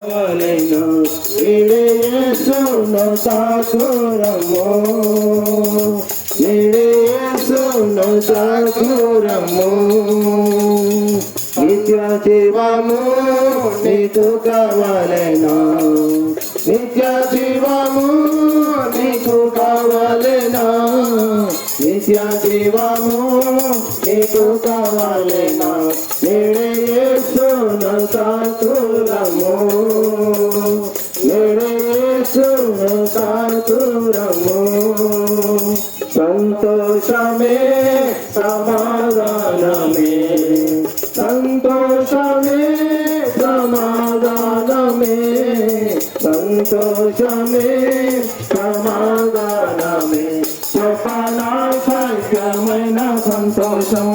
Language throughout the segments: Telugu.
కావాలెను నీవే యేసును తాకురము, నీవే యేసును తాకురము. నిత్య జీవము నీకు కావాలెను, నిత్య జీవము నీకు కావాలెను, నిత్య జీవము నీకు కావాలెను. నీవే యేసును తాకురము, నీవే యేసును తాకురము. సంతోషమే సమాధానమే, సంతోషమే సమాధానమే, సంతోషమే సమాధానమే. చెప్పనా శక్యమైన సంతోషం,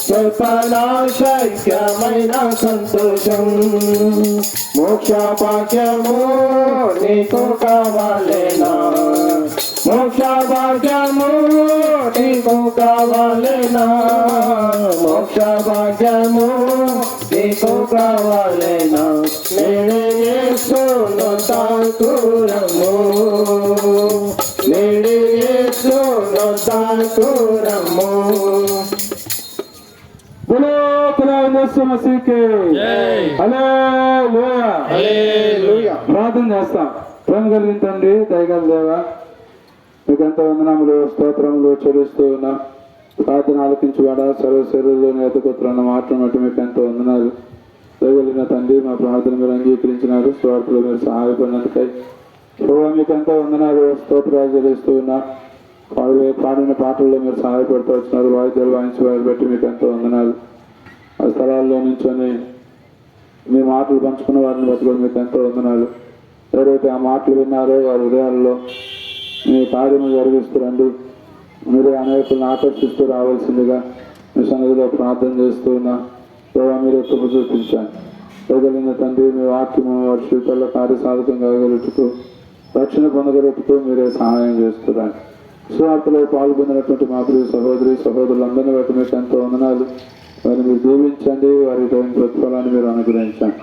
చెప్పనా శక్యమైన సంతోషం. మోక్ష భాగ్యము నీకు కావాలేనా, మోక్ష భాగ్యము నీకు కావాలేనా, మోక్ష భాగ్యము నీకు కావాలేనా. నేనే యేసును తాకురము, నేనే యేసును తాకురము. बोलो यीशु मसीह के హల్లెలూయా హల్లెలూయా. ప్రార్థన చేస్తాం. ప్రేమ కలిగిన తండ్రి, దయగల దేవా, మీకు ఎంతో వందనములు స్తోత్రములు చెల్లిస్తూ ఉన్నా. ప్రార్థన ఆలకించువాడ సర్వ శరీరంలోని ఎదుగుతున్న మాటలు బట్టి మీకు ఎంతో వందనాలు. దయగలిగిన తండ్రి, మా ప్రార్థన మీరు అంగీకరించినారు. స్వార్థలో మీరు సహాయపడినందుకై మీకు ఎంతో వందనాలు స్తోత్రాలు చెల్లిస్తూ ఉన్నా. పాడిన పాటల్లో మీరు సహాయపడుతూ వచ్చినారు. వాయిద్యాలు వాయించి వారి బట్టి మీకు ఎంతో వందనాలు. ఆ స్థలాల్లో నుంచొని మీ మాటలు పంచుకున్న వారిని బట్టి కూడా మీకు ఎంతో వందనాలు. ఎవరైతే ఆ మాటలు విన్నారో వారి హృదయాల్లో మీ కార్యము జరిగిస్తురండి. మీరే అనేకులను ఆకర్షిస్తూ రావాల్సిందిగా మీ సన్నిధిలో ప్రార్థన చేస్తూ ఉన్నా. దేవా, మీరే కృప చూపించండి. ఎదలిన తండ్రి, మీ వాక్యము వారి జీవితాల్లో కార్యసాధకం కాగలుగుతూ రక్షణ పొందగలుగుతూ మీరే సహాయం చేస్తున్నారు. సువార్తలో పాల్గొన్నటువంటి మా ప్రియ సహోదరి సహోదరులందరినీ బట్టి మీకు ఎంతో వందనాలు. వారిని మీరు దీవించండి, వారి ప్రతిఫలాన్ని మీరు అనుగ్రహించండి.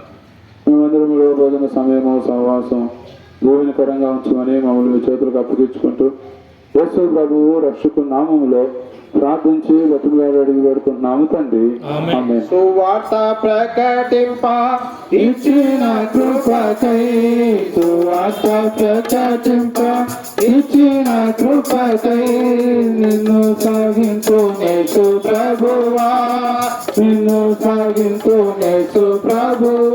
మేమందరూ భోజన సమయము సహవాసం దీవెనకరంగా ఉంచమని మమ్మల్ని మీ చేతులకు అప్పగించుకుంటూ యేసు ప్రభువు రక్షకు నామములో ప్రార్థించి బతుకులాడి అడిగి పెడుకుంటున్నాము తండ్రి. ఆమేన్. సువార్త ప్రకటింప ఇచ్చిన కృపకై, సువార్త ప్రకటింప ఇచ్చిన కృపకై నిన్ను సాగించు యేసు ప్రభువా, నిన్ను సాగించు యేసు ప్రభువా.